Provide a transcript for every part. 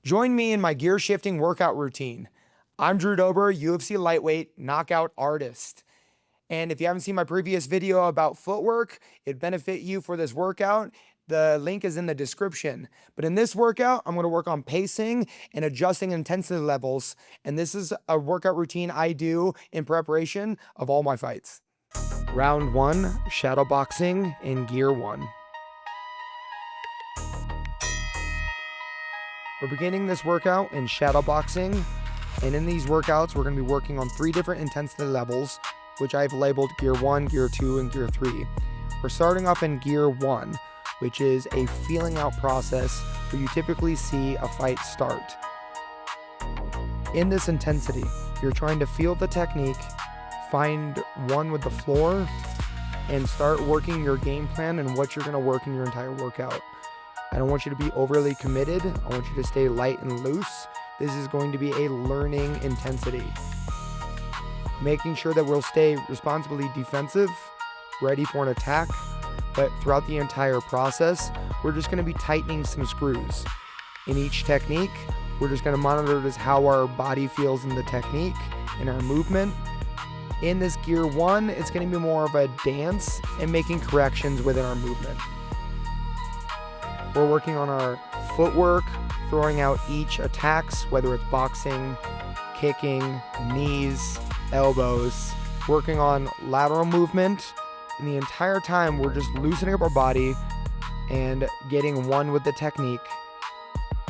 Join me in my gear shifting workout routine. I'm Drew Dober, UFC lightweight knockout artist. And if you haven't seen my previous video about footwork, it'd benefit you for this workout. The link is in the description. But in this workout, I'm going to work on pacing and adjusting intensity levels. And this is a workout routine I do in preparation of all my fights. Round 1, shadowboxing in gear 1. We're beginning this workout in shadowboxing, and in these workouts, we're going to be working on 3 different intensity levels, which I've labeled gear 1, gear 2, and gear 3. We're starting off in gear 1, which is a feeling out process where you typically see a fight start. In this intensity, you're trying to feel the technique, find one with the floor, and start working your game plan and what you're going to work in your entire workout. I don't want you to be overly committed. I want you to stay light and loose. This is going to be a learning intensity. Making sure that we'll stay responsibly defensive, ready for an attack, but throughout the entire process, we're just going to be tightening some screws. In each technique, we're just going to monitor this how our body feels in the technique and our movement. In this gear 1, it's going to be more of a dance and making corrections within our movement. We're working on our footwork, throwing out each attacks, whether it's boxing, kicking, knees, elbows, working on lateral movement. And the entire time, we're just loosening up our body and getting one with the technique.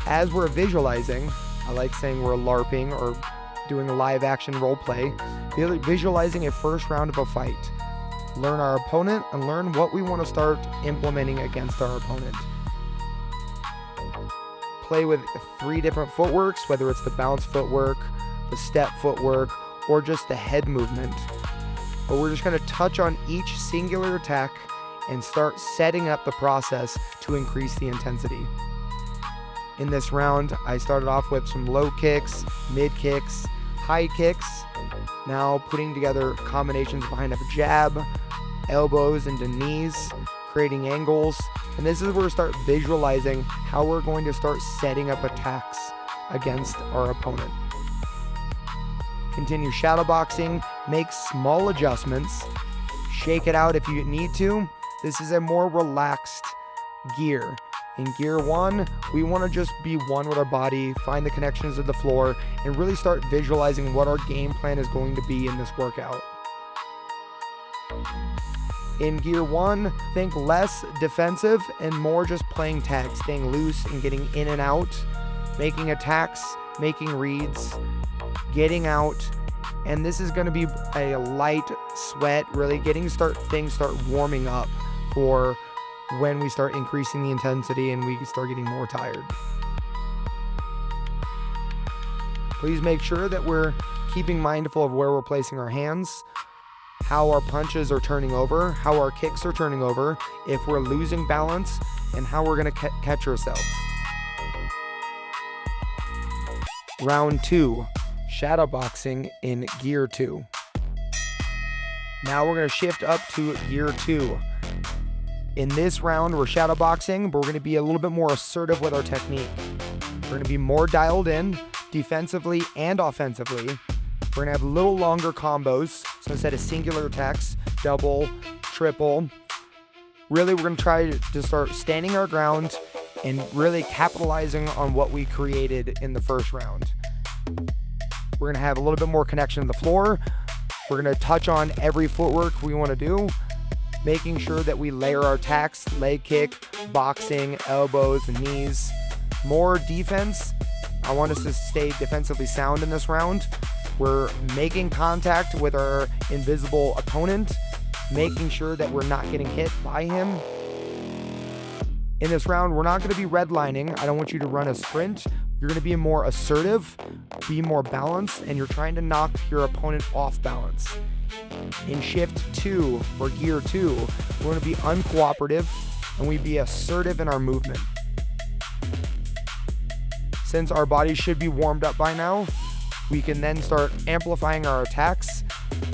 As we're visualizing, I like saying we're LARPing or doing a live action role play, visualizing a first round of a fight. Learn our opponent and learn what we want to start implementing against our opponent. Play with 3 different footworks, whether it's the bounce footwork, the step footwork, or just the head movement. But we're just going to touch on each singular attack and start setting up the process to increase the intensity. In this round, I started off with some low kicks, mid kicks, high kicks. Now putting together combinations behind a jab, elbows into knees, creating angles. And this is where we start visualizing how we're going to start setting up attacks against our opponent. Continue shadowboxing, make small adjustments, shake it out if you need to. This is a more relaxed gear. In gear 1, we want to just be one with our body, find the connections of the floor, and really start visualizing what our game plan is going to be in this workout. In gear 1, think less defensive and more just playing tag, staying loose and getting in and out, making attacks, making reads, getting out. And this is going to be a light sweat, really getting things start warming up for when we start increasing the intensity and we start getting more tired. Please make sure that we're keeping mindful of where we're placing our hands, how our punches are turning over, how our kicks are turning over, if we're losing balance, and how we're going to catch ourselves. Round 2, shadowboxing in gear 2. Now we're going to shift up to gear 2. In this round, we're shadowboxing, but we're going to be a little bit more assertive with our technique. We're going to be more dialed in defensively and offensively. We're going to have a little longer combos. So instead of singular attacks, double, triple. Really, we're going to try to start standing our ground and really capitalizing on what we created in the first round. We're going to have a little bit more connection to the floor. We're going to touch on every footwork we want to do, making sure that we layer our attacks, leg kick, boxing, elbows, and knees. More defense. I want us to stay defensively sound in this round. We're making contact with our invisible opponent, making sure that we're not getting hit by him. In this round, we're not going to be redlining. I don't want you to run a sprint. You're going to be more assertive, be more balanced, and you're trying to knock your opponent off balance. In shift 2, or gear 2, we're going to be uncooperative, and we be assertive in our movement. Since our bodies should be warmed up by now, we can then start amplifying our attacks,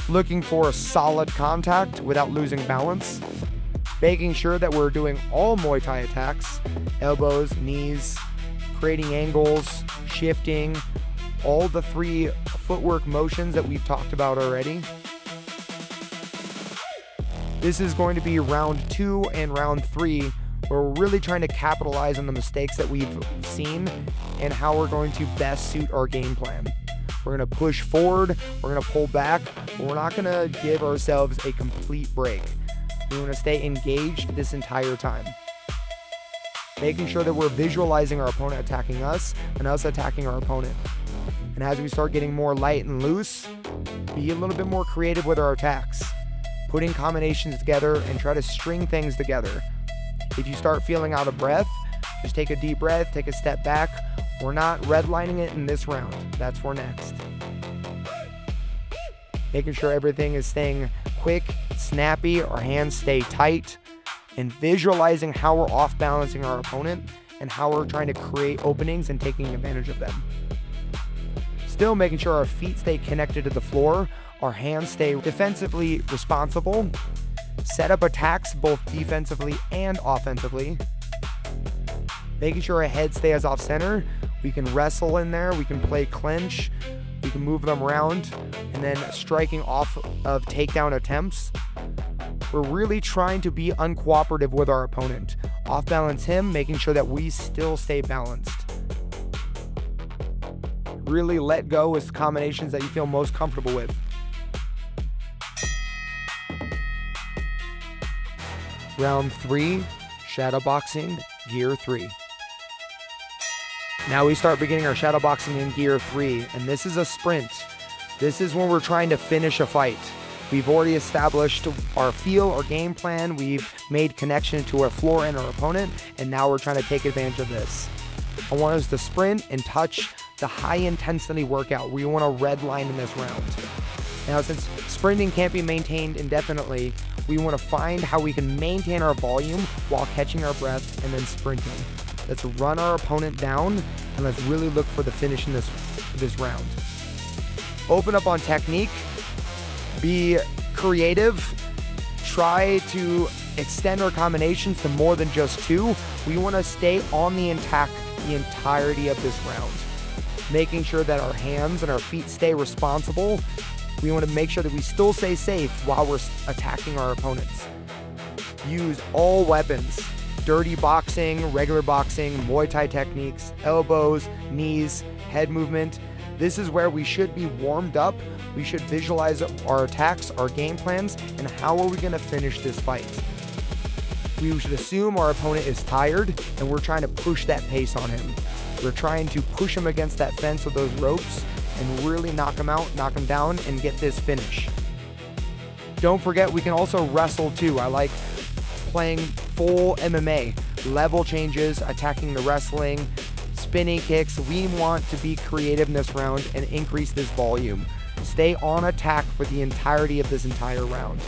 looking for a solid contact without losing balance, making sure that we're doing all Muay Thai attacks, elbows, knees, creating angles, shifting, all the 3 footwork motions that we've talked about already. This is going to be round 2 and round 3, where we're really trying to capitalize on the mistakes that we've seen and how we're going to best suit our game plan. We're going to push forward, we're going to pull back, but we're not going to give ourselves a complete break. We want to stay engaged this entire time. Making sure that we're visualizing our opponent attacking us and us attacking our opponent. And as we start getting more light and loose, be a little bit more creative with our attacks. Putting combinations together and try to string things together. If you start feeling out of breath, just take a deep breath, take a step back. We're not redlining it in this round. That's for next. Making sure everything is staying quick, snappy, our hands stay tight, and visualizing how we're off balancing our opponent and how we're trying to create openings and taking advantage of them. Still making sure our feet stay connected to the floor, our hands stay defensively responsible, set up attacks both defensively and offensively, making sure our head stays off center. We can wrestle in there, we can play clinch, we can move them around, and then striking off of takedown attempts. We're really trying to be uncooperative with our opponent. Off balance him, making sure that we still stay balanced. Really let go with combinations that you feel most comfortable with. Round 3, Shadowboxing, Gear 3. Now we start beginning our Shadowboxing in Gear 3, and this is a sprint. This is when we're trying to finish a fight. We've already established our feel, our game plan, we've made connection to our floor and our opponent, and now we're trying to take advantage of this. I want us to sprint and touch the high intensity workout. We want a red line in this round. Now, since sprinting can't be maintained indefinitely, we want to find how we can maintain our volume while catching our breath and then sprinting. Let's run our opponent down and let's really look for the finish in this round. Open up on technique, be creative, try to extend our combinations to more than just 2. We want to stay on the attack the entirety of this round, making sure that our hands and our feet stay responsible. We want to make sure that we still stay safe while we're attacking our opponents. Use all weapons, dirty boxing, regular boxing, Muay Thai techniques, elbows, knees, head movement. This is where we should be warmed up. We should visualize our attacks, our game plans, and how are we going to finish this fight. We should assume our opponent is tired and we're trying to push that pace on him. We're trying to push him against that fence with those ropes and really knock him out, knock him down, and get this finish. Don't forget, we can also wrestle too. I like playing full MMA, level changes, attacking the wrestling, spinning kicks. We want to be creative in this round and increase this volume. Stay on attack for the entirety of this entire round.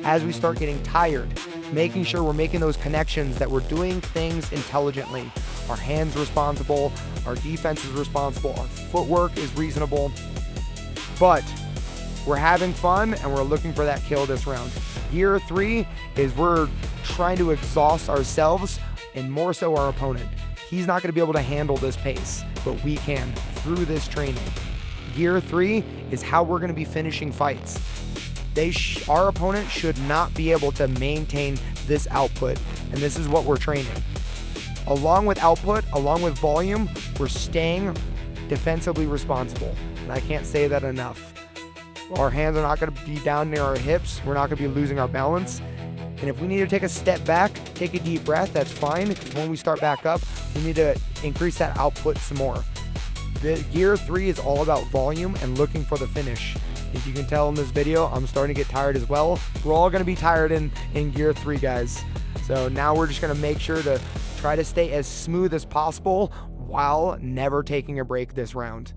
As we start getting tired, making sure we're making those connections, that we're doing things intelligently. Our hands responsible, our defense is responsible, our footwork is reasonable, but we're having fun and we're looking for that kill this round. Gear 3 is we're trying to exhaust ourselves and more so our opponent. He's not going to be able to handle this pace, but we can through this training. Gear 3 is how we're going to be finishing fights. Our opponent should not be able to maintain this output, and this is what we're training. Along with output, along with volume, we're staying defensively responsible, and I can't say that enough. Our hands are not going to be down near our hips. We're not going to be losing our balance. And if we need to take a step back, take a deep breath, that's fine, because when we start back up, we need to increase that output some more. The Gear 3 is all about volume and looking for the finish. If you can tell in this video, I'm starting to get tired as well. We're all going to be tired in Gear 3, guys. So now we're just going to make sure to try to stay as smooth as possible while never taking a break this round.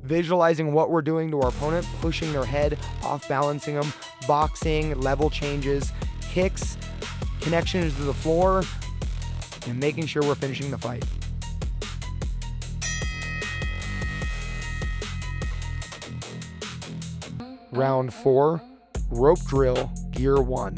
Visualizing what we're doing to our opponent, pushing their head, off balancing them, boxing, level changes, kicks, connections to the floor, and making sure we're finishing the fight. Round 4, rope drill, Gear 1.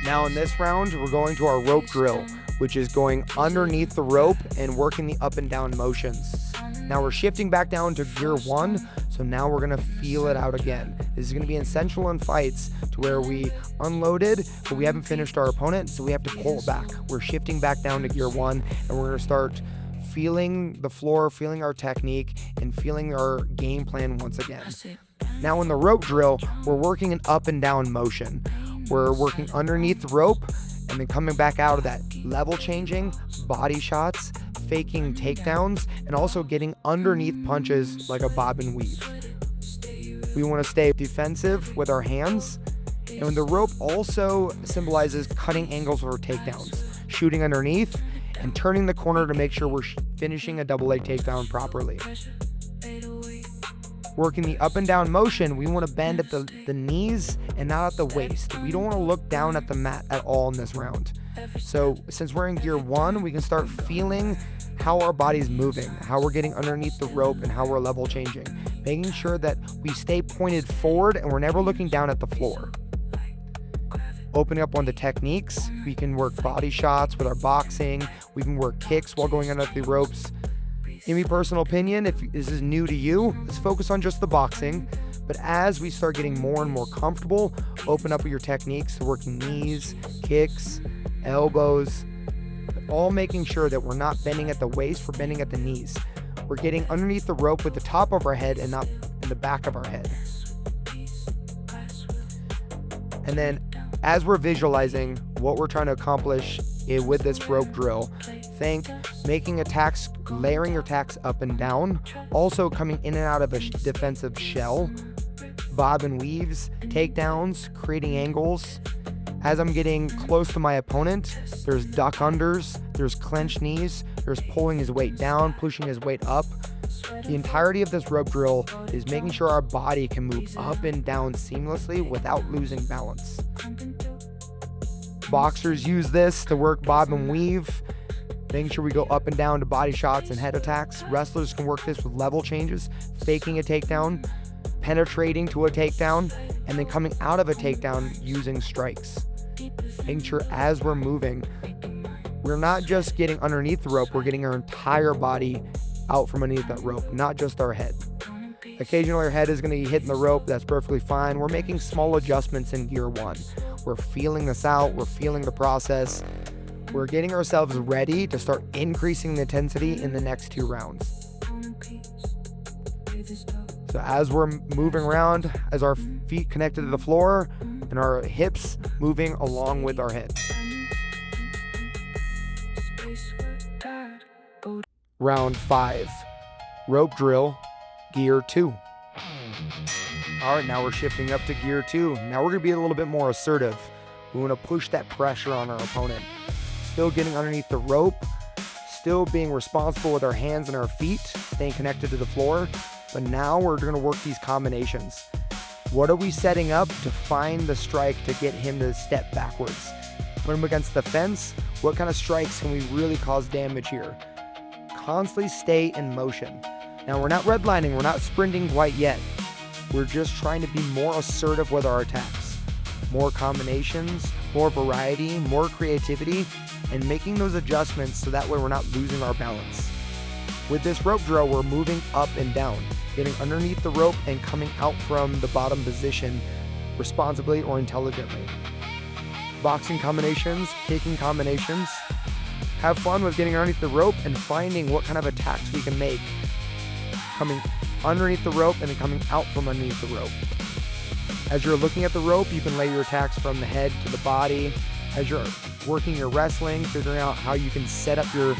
Now in this round, we're going to our rope drill. which is going underneath the rope and working the up and down motions. Now we're shifting back down to gear 1, so now we're gonna feel it out again. This is gonna be essential in fights to where we unloaded, but we haven't finished our opponent, so we have to pull it back. We're shifting back down to gear 1, and we're gonna start feeling the floor, feeling our technique, and feeling our game plan once again. Now in the rope drill, we're working an up and down motion. We're working underneath the rope and then coming back out of that, level changing, body shots, faking takedowns, and also getting underneath punches like a bob and weave. We want to stay defensive with our hands, and the rope also symbolizes cutting angles for takedowns, shooting underneath, and turning the corner to make sure we're finishing a double leg takedown properly. Working the up and down motion, we want to bend at the knees and not at the waist. We don't want to look down at the mat at all in this round. So since we're in gear 1, we can start feeling how our body's moving, how we're getting underneath the rope, and how we're level changing, making sure that we stay pointed forward and we're never looking down at the floor. Opening up on the techniques, we can work body shots with our boxing, we can work kicks while going under the ropes. In my personal opinion, if this is new to you, let's focus on just the boxing. But as we start getting more and more comfortable, open up with your techniques, working knees, kicks, elbows, all making sure that we're not bending at the waist, we're bending at the knees. We're getting underneath the rope with the top of our head and not in the back of our head. And then as we're visualizing what we're trying to accomplish with this rope drill, think making attacks, layering your attacks up and down, also coming in and out of a defensive shell, bob and weaves, takedowns, creating angles. As I'm getting close to my opponent, there's duck unders, there's clenched knees, there's pulling his weight down, pushing his weight up. The entirety of this rope drill is making sure our body can move up and down seamlessly without losing balance. Boxers use this to work bob and weave, making sure we go up and down to body shots and head attacks. Wrestlers can work this with level changes, faking a takedown, penetrating to a takedown, and then coming out of a takedown using strikes. Making sure as we're moving, we're not just getting underneath the rope, we're getting our entire body out from underneath that rope, not just our head. Occasionally our head is going to be hitting the rope, that's perfectly fine. We're making small adjustments in gear 1. We're feeling this out, we're feeling the process. We're getting ourselves ready to start increasing the intensity in the next 2 rounds. So as we're moving around, as our feet connected to the floor and our hips moving along with our head. Round 5, rope drill, gear 2. All right, now we're shifting up to gear 2. Now we're gonna be a little bit more assertive. We wanna push that pressure on our opponent. Still getting underneath the rope, still being responsible with our hands and our feet, staying connected to the floor, but now we're gonna work these combinations. What are we setting up to find the strike to get him to step backwards? Put him against the fence, what kind of strikes can we really cause damage here? Constantly stay in motion. Now we're not redlining, we're not sprinting quite yet. We're just trying to be more assertive with our attacks. More combinations, more variety, more creativity, and making those adjustments so that way we're not losing our balance. With this rope drill, we're moving up and down, getting underneath the rope and coming out from the bottom position responsibly or intelligently. Boxing combinations, kicking combinations. Have fun with getting underneath the rope and finding what kind of attacks we can make. Coming underneath the rope and then coming out from underneath the rope. As you're looking at the rope, you can lay your attacks from the head to the body. As you're working your wrestling, figuring out how you can set up your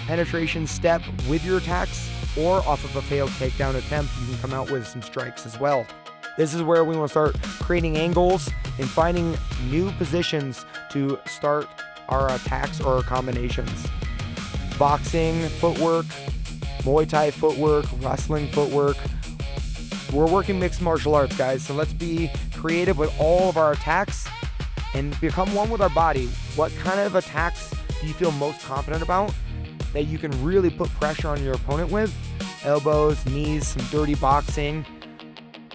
penetration step with your attacks, or off of a failed takedown attempt, you can come out with some strikes as well. This is where we want to start creating angles and finding new positions to start our attacks or our combinations. Boxing footwork, Muay Thai footwork, wrestling footwork. We're working mixed martial arts, guys, so let's be creative with all of our attacks and become one with our body. What kind of attacks do you feel most confident about that you can really put pressure on your opponent with? Elbows, knees, some dirty boxing.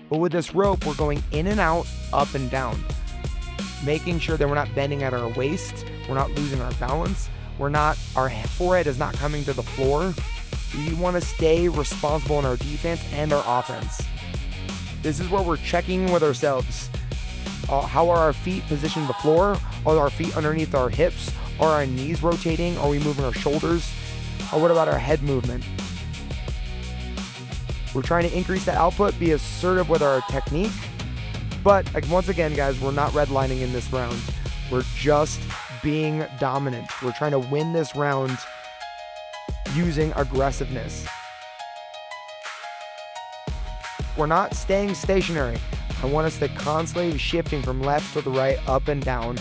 But with this rope, we're going in and out, up and down, making sure that we're not bending at our waist, we're not losing our balance, our forehead is not coming to the floor. We want to stay responsible in our defense and our offense. This is where we're checking with ourselves. How are our feet positioned to the floor? Are our feet underneath our hips? Are our knees rotating? Are we moving our shoulders? Or what about our head movement? We're trying to increase that output, be assertive with our technique. But once again, guys, we're not redlining in this round. We're just being dominant. We're trying to win this round using aggressiveness. We're not staying stationary. I want us to constantly be shifting from left to the right, up and down,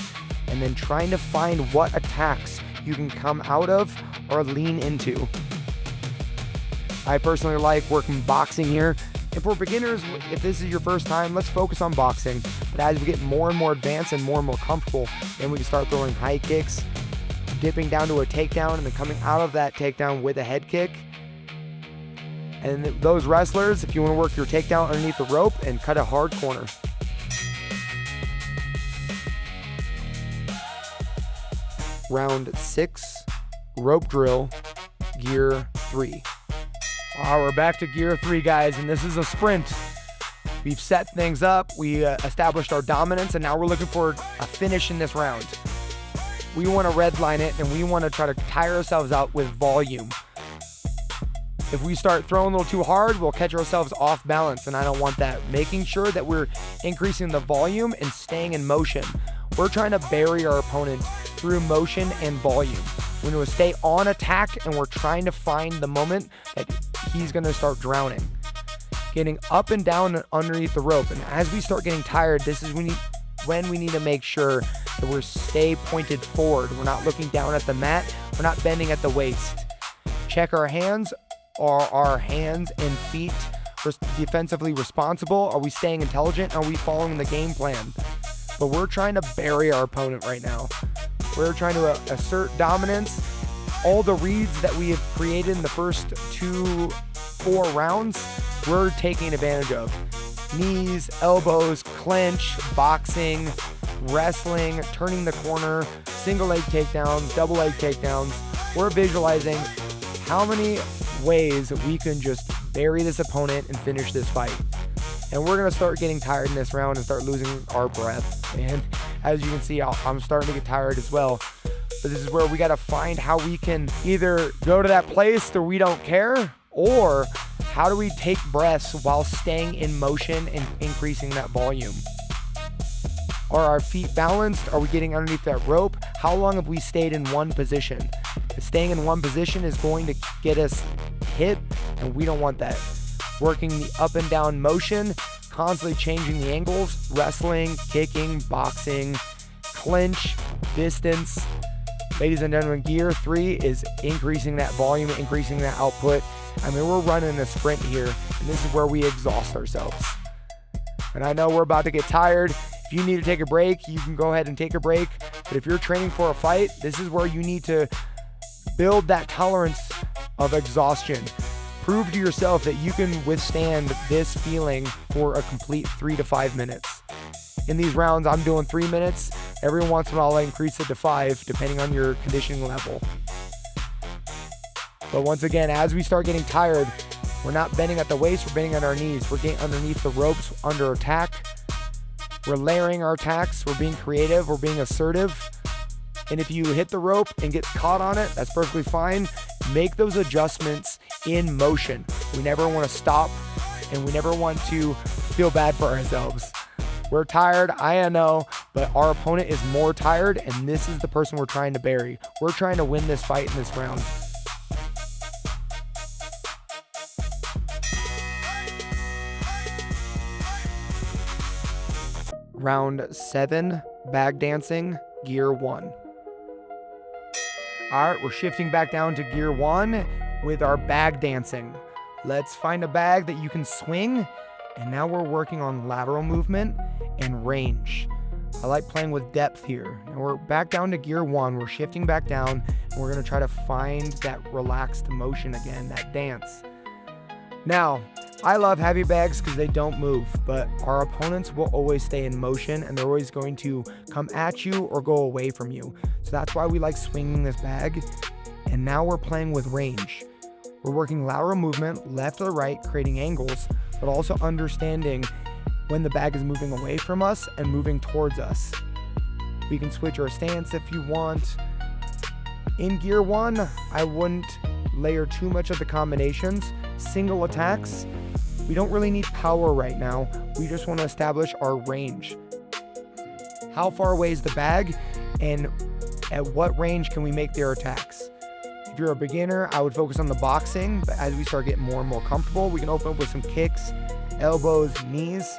and then trying to find what attacks you can come out of or lean into. I personally like working boxing here. And for beginners, if this is your first time, let's focus on boxing. But as we get more and more advanced and more comfortable, then we can start throwing high kicks, dipping down to a takedown, and then coming out of that takedown with a head kick. And those wrestlers, if you want to work your takedown underneath the rope and cut a hard corner. Round 6, rope drill, gear 3. All right, we're back to gear 3, guys, and this is a sprint. We've set things up, we established our dominance, and now we're looking for a finish in this round. We want to redline it, and we want to try to tire ourselves out with volume. If we start throwing a little too hard, we'll catch ourselves off balance, and I don't want that. Making sure that we're increasing the volume and staying in motion. We're trying to bury our opponent through motion and volume. We're going to stay on attack, and we're trying to find the moment that he's going to start drowning. Getting up and down and underneath the rope. And as we start getting tired, this is when we need to make sure that we're stay pointed forward. We're not looking down at the mat. We're not bending at the waist. Check our hands. Are our hands and feet defensively responsible? Are we staying intelligent? Are we following the game plan? But we're trying to bury our opponent right now. We're trying to assert dominance. All the reads that we have created in the first 4 rounds, we're taking advantage of. Knees, elbows, clinch, boxing, wrestling, turning the corner, single leg takedowns, double leg takedowns. We're visualizing how many ways that we can just bury this opponent and finish this fight. And we're going to start getting tired in this round and start losing our breath. And as you can see, I'm starting to get tired as well. But this is where we got to find how we can either go to that place where we don't care, or how do we take breaths while staying in motion and increasing that volume. Are our feet balanced? Are we getting underneath that rope? How long have we stayed in one position? Staying in one position is going to get us hit, and we don't want that. Working the up and down motion, constantly changing the angles, wrestling, kicking, boxing, clinch, distance. Ladies and gentlemen, gear 3 is increasing that volume, increasing that output. I mean, we're running a sprint here, and this is where we exhaust ourselves. And I know we're about to get tired. If you need to take a break, you can go ahead and take a break. But if you're training for a fight, this is where you need to build that tolerance of exhaustion. Prove to yourself that you can withstand this feeling for a complete 3 to 5 minutes. In these rounds, I'm doing 3 minutes. Every once in a while, I increase it to 5, depending on your conditioning level. But once again, as we start getting tired, we're not bending at the waist, we're bending at our knees. We're getting underneath the ropes under attack. We're layering our attacks. We're being creative. We're being assertive. And if you hit the rope and get caught on it, that's perfectly fine. Make those adjustments in motion. We never want to stop, and we never want to feel bad for ourselves. We're tired, I know, but our opponent is more tired, and this is the person we're trying to bury. We're trying to win this fight in this round. Round 7, bag dancing, gear 1. All right, we're shifting back down to gear 1 with our bag dancing. Let's find a bag that you can swing, and now we're working on lateral movement and range. I like playing with depth here. And we're back down to gear 1. We're shifting back down, and we're gonna try to find that relaxed motion again, that dance. Now, I love heavy bags because they don't move, but our opponents will always stay in motion and they're always going to come at you or go away from you. So that's why we like swinging this bag. And now we're playing with range. We're working lateral movement, left or right, creating angles, but also understanding when the bag is moving away from us and moving towards us. We can switch our stance if you want. In gear 1, I wouldn't layer too much of the combinations. Single attacks, we don't really need power right now. We just want to establish our range. How far away is the bag and at what range can we make their attacks? If you're a beginner, I would focus on the boxing, but as we start getting more and more comfortable, we can open up with some kicks, elbows, knees.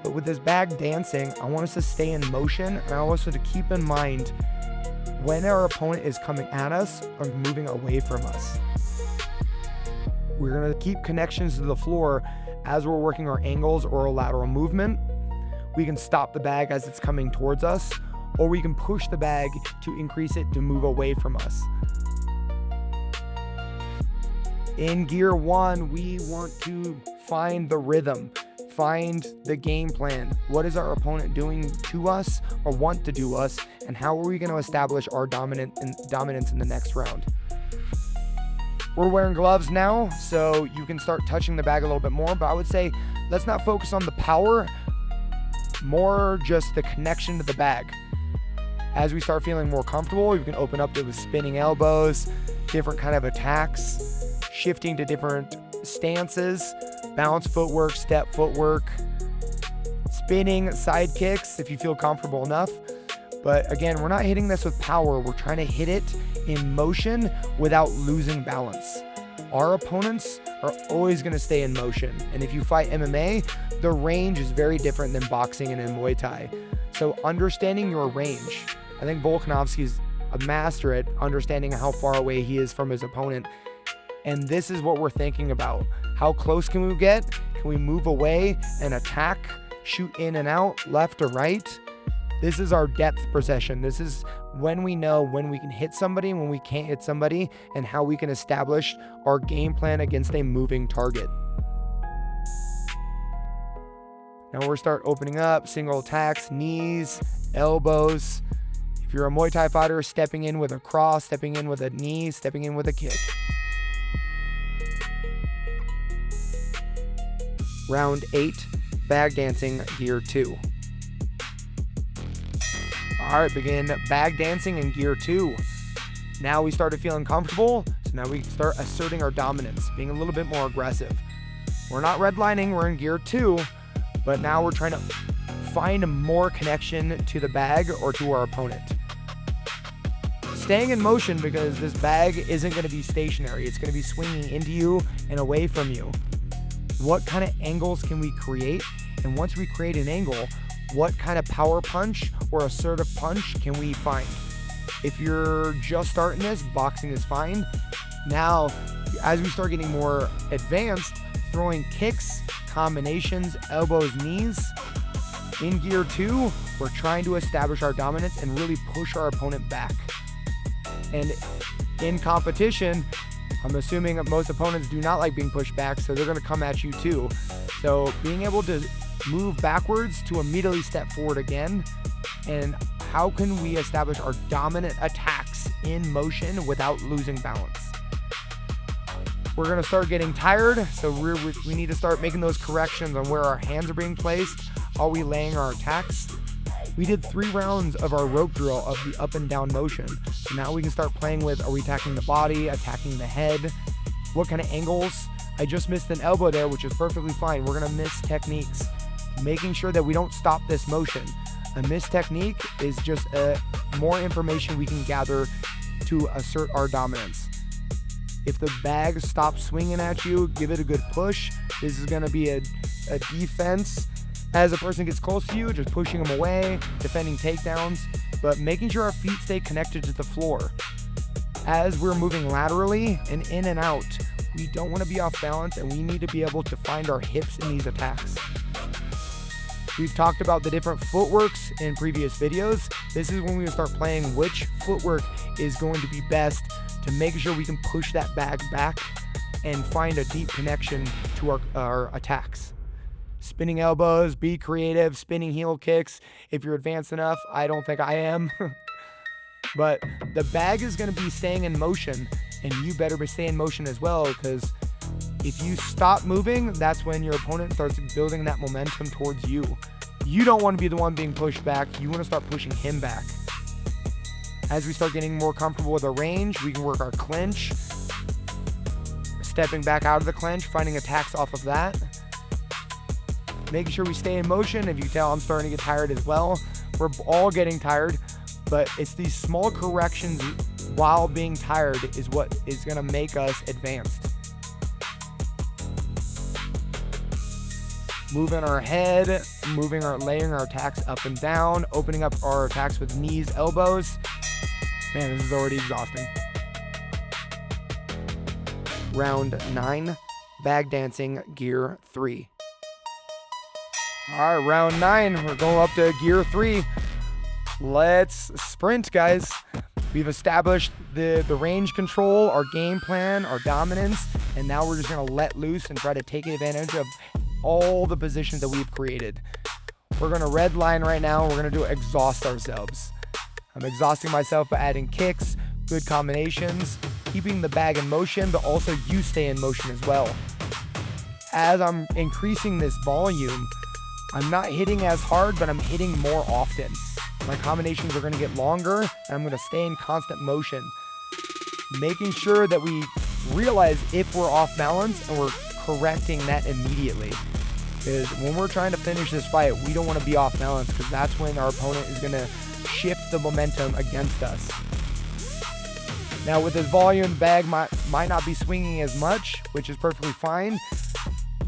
But with this bag dancing, I want us to stay in motion, and I want us to keep in mind when our opponent is coming at us or moving away from us. We're going to keep connections to the floor as we're working our angles or our lateral movement. We can stop the bag as it's coming towards us, or we can push the bag to increase it to move away from us. In gear 1, we want to find the rhythm, find the game plan. What is our opponent doing to us or want to do us, and how are we going to establish our dominance in the next round? We're wearing gloves now, so you can start touching the bag a little bit more, but I would say let's not focus on the power, more just the connection to the bag. As we start feeling more comfortable, you can open up to spinning elbows, different kind of attacks, shifting to different stances, bounce footwork, step footwork, spinning side kicks if you feel comfortable enough. But again, we're not hitting this with power. We're trying to hit it in motion without losing balance. Our opponents are always going to stay in motion. And if you fight MMA, the range is very different than boxing and in Muay Thai. So understanding your range, I think Volkanovski is a master at understanding how far away he is from his opponent. And this is what we're thinking about. How close can we get? Can we move away and attack, shoot in and out, left or right? This is our depth perception. This is when we know when we can hit somebody and when we can't hit somebody, and how we can establish our game plan against a moving target. Now we're start opening up, single attacks, knees, elbows. If you're a Muay Thai fighter, stepping in with a cross, stepping in with a knee, stepping in with a kick. Round 8, bag dancing, gear 2. All right, begin bag dancing in gear 2. Now we started feeling comfortable, so now we start asserting our dominance, being a little bit more aggressive. We're not redlining, we're in gear 2, but now we're trying to find more connection to the bag or to our opponent. Staying in motion because this bag isn't going to be stationary. It's going to be swinging into you and away from you. What kind of angles can we create? And once we create an angle, what kind of power punch or assertive punch can we find? If you're just starting this, boxing is fine. Now, as we start getting more advanced, throwing kicks, combinations, elbows, knees. In gear 2, we're trying to establish our dominance and really push our opponent back. And in competition, I'm assuming that most opponents do not like being pushed back, so they're going to come at you too. So being able to move backwards to immediately step forward again, and how can we establish our dominant attacks in motion without losing balance? We're going to start getting tired, so we need to start making those corrections on where our hands are being placed. Are we laying our attacks? We did 3 rounds of our rope drill of the up and down motion. So now we can start playing with, are we attacking the body, attacking the head? What kind of angles? I just missed an elbow there, which is perfectly fine. We're going to miss techniques. Making sure that we don't stop this motion. A missed technique is just more information we can gather to assert our dominance. If the bag stops swinging at you, give it a good push. This is going to be a defense. As a person gets close to you, just pushing them away, defending takedowns, but making sure our feet stay connected to the floor. As we're moving laterally and in and out, we don't want to be off balance, and we need to be able to find our hips in these attacks. We've talked about the different footworks in previous videos. This is when we start playing which footwork is going to be best to make sure we can push that bag back and find a deep connection to our attacks. Spinning elbows, be creative, spinning heel kicks. If you're advanced enough, I don't think I am. But the bag is going to be staying in motion, and you better be staying in motion as well, because if you stop moving, that's when your opponent starts building that momentum towards you. You don't want to be the one being pushed back. You want to start pushing him back. As we start getting more comfortable with our range, we can work our clinch, stepping back out of the clinch, finding attacks off of that, making sure we stay in motion. If you tell, I'm starting to get tired as well. We're all getting tired, but it's these small corrections while being tired is what is going to make us advanced. Moving our head, layering our attacks up and down, opening up our attacks with knees, elbows. Man, this is already exhausting. Round 9, bag dancing, gear 3. All right, round 9, we're going up to gear 3. Let's sprint, guys. We've established the range control, our game plan, our dominance, and now we're just gonna let loose and try to take advantage of all the positions that we've created. We're gonna red line right now. We're gonna do exhaust ourselves. I'm exhausting myself by adding kicks, good combinations, keeping the bag in motion, but also you stay in motion as well. As I'm increasing this volume, I'm not hitting as hard, but I'm hitting more often. My combinations are gonna get longer, and I'm gonna stay in constant motion, making sure that we realize if we're off balance and we're correcting that immediately. Because when we're trying to finish this fight, we don't want to be off balance, because that's when our opponent is going to shift the momentum against us. Now with this volume, the bag might not be swinging as much, which is perfectly fine.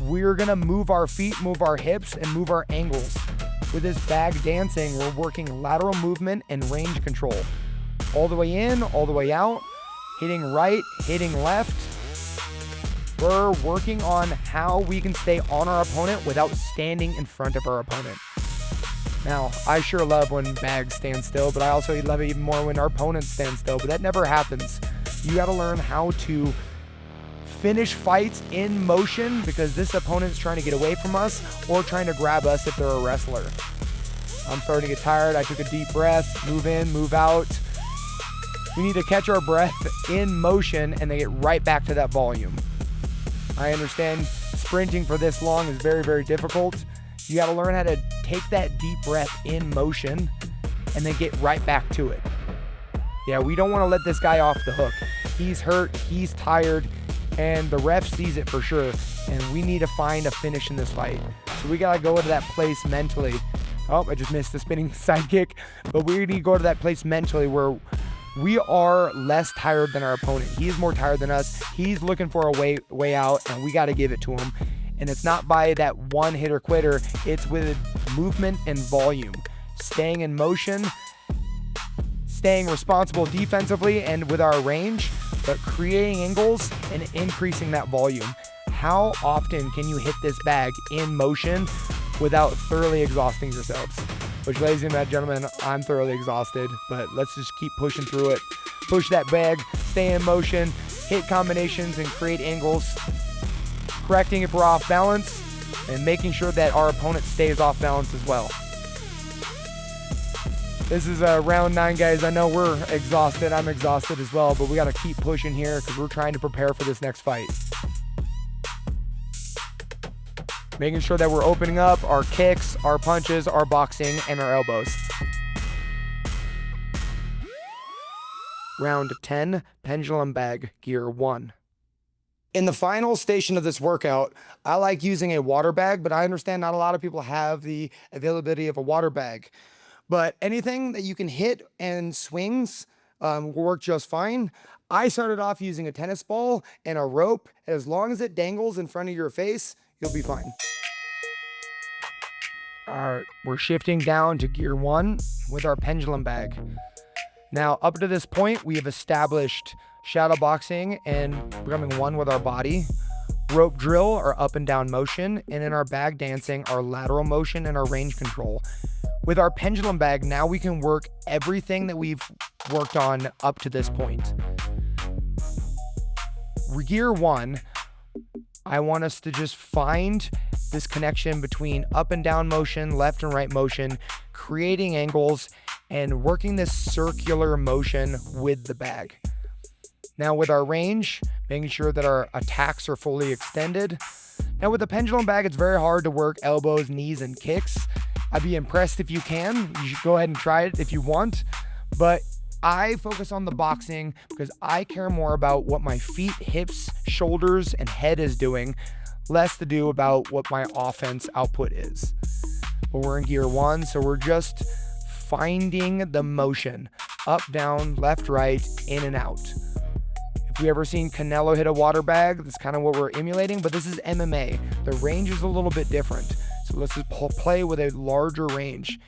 We're going to move our feet, move our hips, and move our angles. With this bag dancing, we're working lateral movement and range control. All the way in, all the way out, hitting right, hitting left. We're working on how we can stay on our opponent without standing in front of our opponent. Now, I sure love when bags stand still, but I also love it even more when our opponents stand still, but that never happens. You gotta learn how to finish fights in motion, because this opponent's trying to get away from us or trying to grab us if they're a wrestler. I'm starting to get tired. I took a deep breath, move in, move out. We need to catch our breath in motion and then get right back to that volume. I understand sprinting for this long is very, very difficult. You got to learn how to take that deep breath in motion and then get right back to it. Yeah, we don't want to let this guy off the hook. He's hurt, he's tired, and the ref sees it for sure. And we need to find a finish in this fight. So we got to go to that place mentally. Oh, I just missed the spinning sidekick. But we need to go to that place mentally where we are less tired than our opponent. He is more tired than us. He's looking for a way out, and we got to give it to him. And it's not by that one hitter quitter. It's with movement and volume. Staying in motion, staying responsible defensively and with our range, but creating angles and increasing that volume. How often can you hit this bag in motion without thoroughly exhausting yourselves? Which, ladies and gentlemen, I'm thoroughly exhausted, but let's just keep pushing through it. Push that bag, stay in motion, hit combinations and create angles, correcting if we're off balance, and making sure that our opponent stays off balance as well. This is round 9, guys. I know we're exhausted. I'm exhausted as well, but we got to keep pushing here because we're trying to prepare for this next fight. Making sure that we're opening up our kicks, our punches, our boxing, and our elbows. Round 10, pendulum bag, gear 1. In the final station of this workout, I like using a water bag, but I understand not a lot of people have the availability of a water bag. But anything that you can hit and swings will work just fine. I started off using a tennis ball and a rope. And as long as it dangles in front of your face, you'll be fine. All right, we're shifting down to gear 1 with our pendulum bag. Now, up to this point, we have established shadowboxing and becoming one with our body. Rope drill, our up and down motion, and in our bag dancing, our lateral motion and our range control. With our pendulum bag, now we can work everything that we've worked on up to this point. Gear 1, I want us to just find this connection between up and down motion, left and right motion, creating angles, and working this circular motion with the bag. Now with our range, making sure that our attacks are fully extended. Now with the pendulum bag, it's very hard to work elbows, knees, and kicks. I'd be impressed if you can. You should go ahead and try it if you want. But I focus on the boxing because I care more about what my feet, hips, shoulders, and head is doing, less to do about what my offense output is. But we're in gear 1, so we're just finding the motion. Up, down, left, right, in and out. If you ever seen Canelo hit a water bag, that's kind of what we're emulating, but this is MMA. The range is a little bit different. So let's just play with a larger range.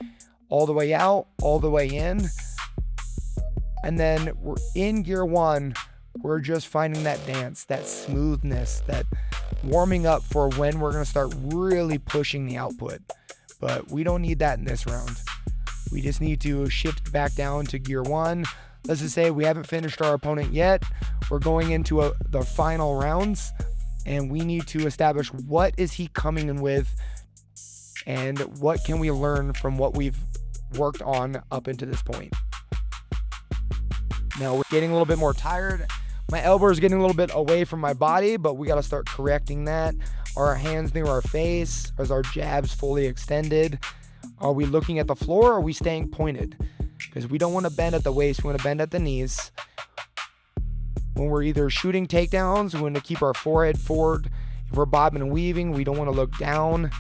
All the way out, all the way in. And then we're in gear 1, we're just finding that dance, that smoothness, that warming up for when we're gonna start really pushing the output. But we don't need that in this round. We just need to shift back down to gear 1. Let's just say we haven't finished our opponent yet. We're going into the final rounds, and we need to establish what is he coming in with and what can we learn from what we've worked on up into this point. Now we're getting a little bit more tired. My elbow is getting a little bit away from my body, but we got to start correcting that. Are our hands near our face? Is our jabs fully extended? Are we looking at the floor or are we staying pointed? Because we don't want to bend at the waist, we want to bend at the knees. When we're either shooting takedowns, we want to keep our forehead forward. If we're bobbing and weaving, we don't want to look down.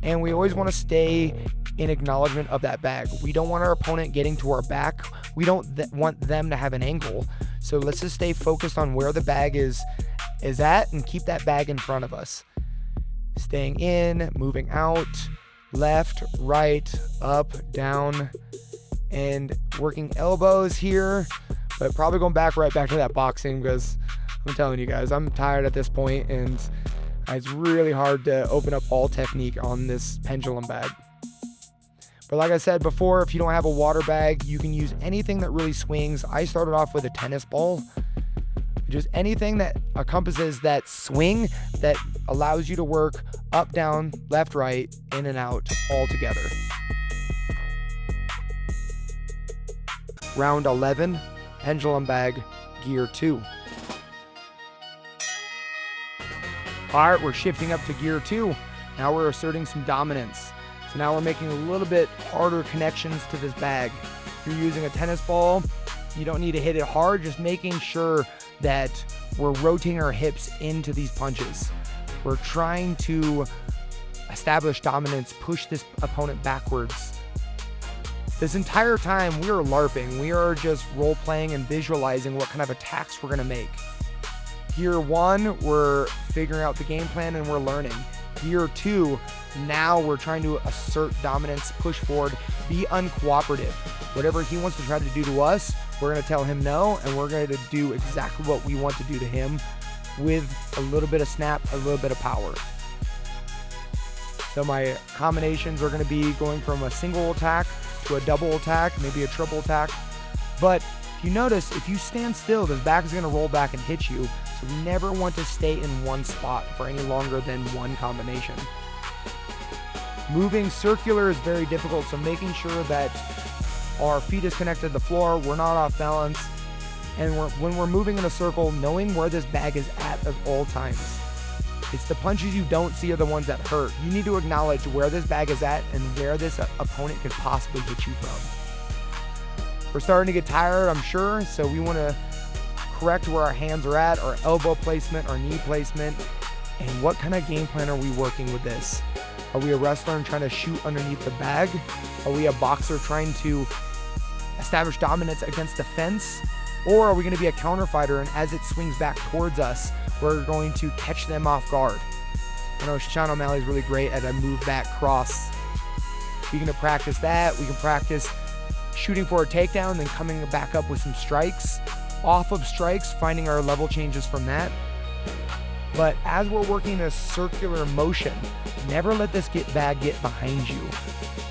And we always want to stay in acknowledgement of that bag. We don't want our opponent getting to our back. We don't want them to have an angle. So let's just stay focused on where the bag is at and keep that bag in front of us. Staying in, moving out, left, right, up, down, and working elbows here, but probably going right back to that boxing because I'm telling you guys, I'm tired at this point and it's really hard to open up all technique on this pendulum bag. But like I said before, if you don't have a water bag, you can use anything that really swings. I started off with a tennis ball. Just anything that encompasses that swing that allows you to work up, down, left, right, in and out all together. Round 11, pendulum bag, gear 2. All right, we're shifting up to gear 2. Now we're asserting some dominance. So now we're making a little bit harder connections to this bag. If you're using a tennis ball, you don't need to hit it hard, just making sure that we're rotating our hips into these punches. We're trying to establish dominance, push this opponent backwards. This entire time we are LARPing. We are just role-playing and visualizing what kind of attacks we're gonna make. Gear 1, we're figuring out the game plan and we're learning. Gear 2, now we're trying to assert dominance, push forward, be uncooperative. Whatever he wants to try to do to us, we're going to tell him no, and we're going to do exactly what we want to do to him with a little bit of snap, a little bit of power. So my combinations are going to be going from a single attack to a double attack, maybe a triple attack. But if you notice, if you stand still, the back is going to roll back and hit you. So we never want to stay in one spot for any longer than one combination. Moving circular is very difficult, so making sure that our feet is connected to the floor, we're not off balance, and when we're moving in a circle, knowing where this bag is at all times. It's the punches you don't see are the ones that hurt. You need to acknowledge where this bag is at and where this opponent could possibly hit you from. We're starting to get tired, I'm sure, so we want to correct where our hands are at, our elbow placement, our knee placement, and what kind of game plan are we working with this? Are we a wrestler and trying to shoot underneath the bag? Are we a boxer trying to establish dominance against the fence? Or are we going to be a counter fighter, and as it swings back towards us, we're going to catch them off guard? I know Sean O'Malley is really great at a move back cross. We can practice that. We can practice shooting for a takedown and then coming back up with some strikes. Off of strikes, finding our level changes from that. But as we're working a circular motion, never let this bag get behind you.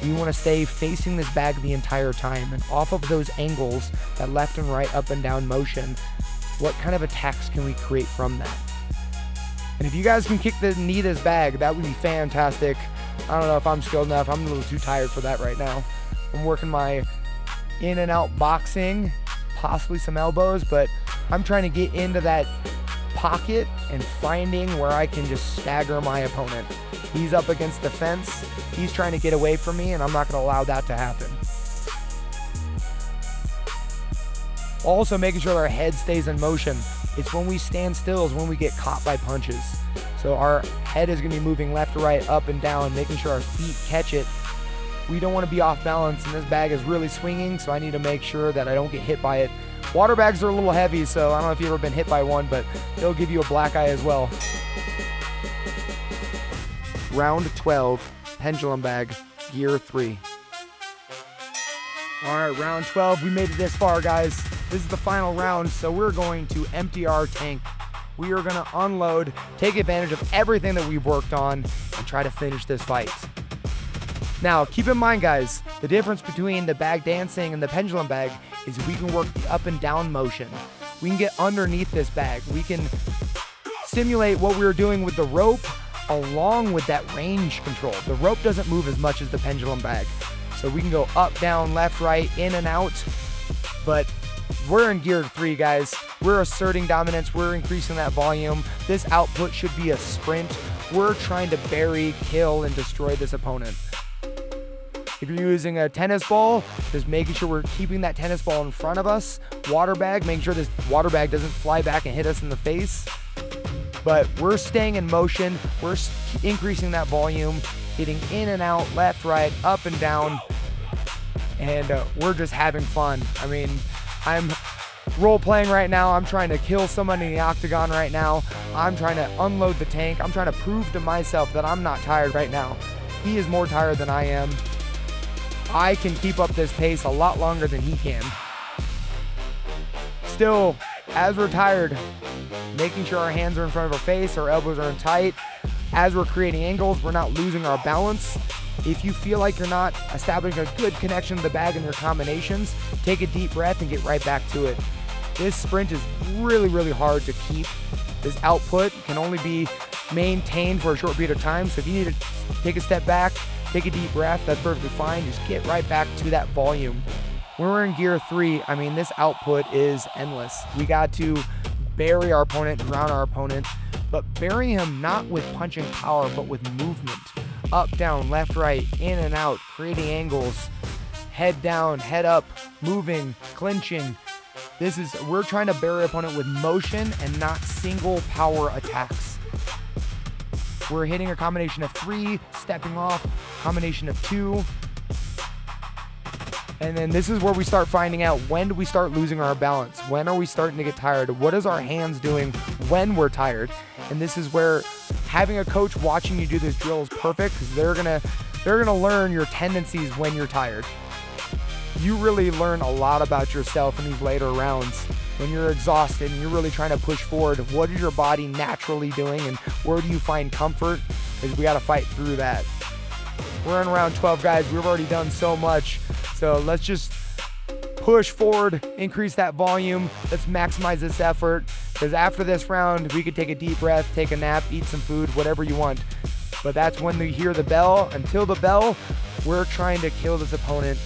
You want to stay facing this bag the entire time, and off of those angles, that left and right, up and down motion, what kind of attacks can we create from that? And if you guys can kick the knee this bag, that would be fantastic. I don't know if I'm skilled enough. I'm a little too tired for that right now. I'm working my in and out boxing, possibly some elbows, but I'm trying to get into that pocket and finding where I can just stagger my opponent. He's up against the fence. He's trying to get away from me, and I'm not going to allow that to happen. Also making sure our head stays in motion. It's when we stand still is when we get caught by punches. So our head is going to be moving left to right, up and down, making sure our feet catch it. We don't want to be off balance, and this bag is really swinging, so I need to make sure that I don't get hit by it. Water bags are a little heavy, so I don't know if you've ever been hit by one, but they'll give you a black eye as well. Round 12, pendulum bag, gear 3. All right, round 12, we made it this far, guys. This is the final round, so we're going to empty our tank. We are gonna unload, take advantage of everything that we've worked on, and try to finish this fight. Now, keep in mind, guys, the difference between the bag dancing and the pendulum bag is we can work the up and down motion. We can get underneath this bag. We can simulate what we were doing with the rope along with that range control. The rope doesn't move as much as the pendulum bag. So we can go up, down, left, right, in and out. But we're in gear 3, guys. We're asserting dominance. We're increasing that volume. This output should be a sprint. We're trying to bury, kill, and destroy this opponent. If you're using a tennis ball, just making sure we're keeping that tennis ball in front of us. Water bag, making sure this water bag doesn't fly back and hit us in the face. But we're staying in motion. We're increasing that volume, getting in and out, left, right, up and down. And we're just having fun. I mean, I'm role playing right now. I'm trying to kill somebody in the octagon right now. I'm trying to unload the tank. I'm trying to prove to myself that I'm not tired right now. He is more tired than I am. I can keep up this pace a lot longer than he can. Still, as we're tired, making sure our hands are in front of our face, our elbows are in tight. As we're creating angles, we're not losing our balance. If you feel like you're not establishing a good connection to the bag in your combinations, take a deep breath and get right back to it. This sprint is really, really hard to keep. This output can only be maintained for a short period of time. So if you need to take a step back, take a deep breath, that's perfectly fine. Just get right back to that volume. When we're in gear 3, I mean, this output is endless. We got to bury our opponent, drown our opponent, but bury him not with punching power, but with movement. Up, down, left, right, in and out, creating angles, head down, head up, moving, clinching. We're trying to bury our opponent with motion and not single power attacks. We're hitting a combination of 3, stepping off, combination of 2. And then this is where we start finding out, when do we start losing our balance? When are we starting to get tired? What is our hands doing when we're tired? And this is where having a coach watching you do this drill is perfect, because they're gonna learn your tendencies when you're tired. You really learn a lot about yourself in these later rounds. When you're exhausted and you're really trying to push forward, what is your body naturally doing and where do you find comfort? Because we got to fight through that. We're in round 12, guys. We've already done so much. So let's just push forward, increase that volume. Let's maximize this effort, because after this round, we could take a deep breath, take a nap, eat some food, whatever you want. But that's when we hear the bell. Until the bell, we're trying to kill this opponent.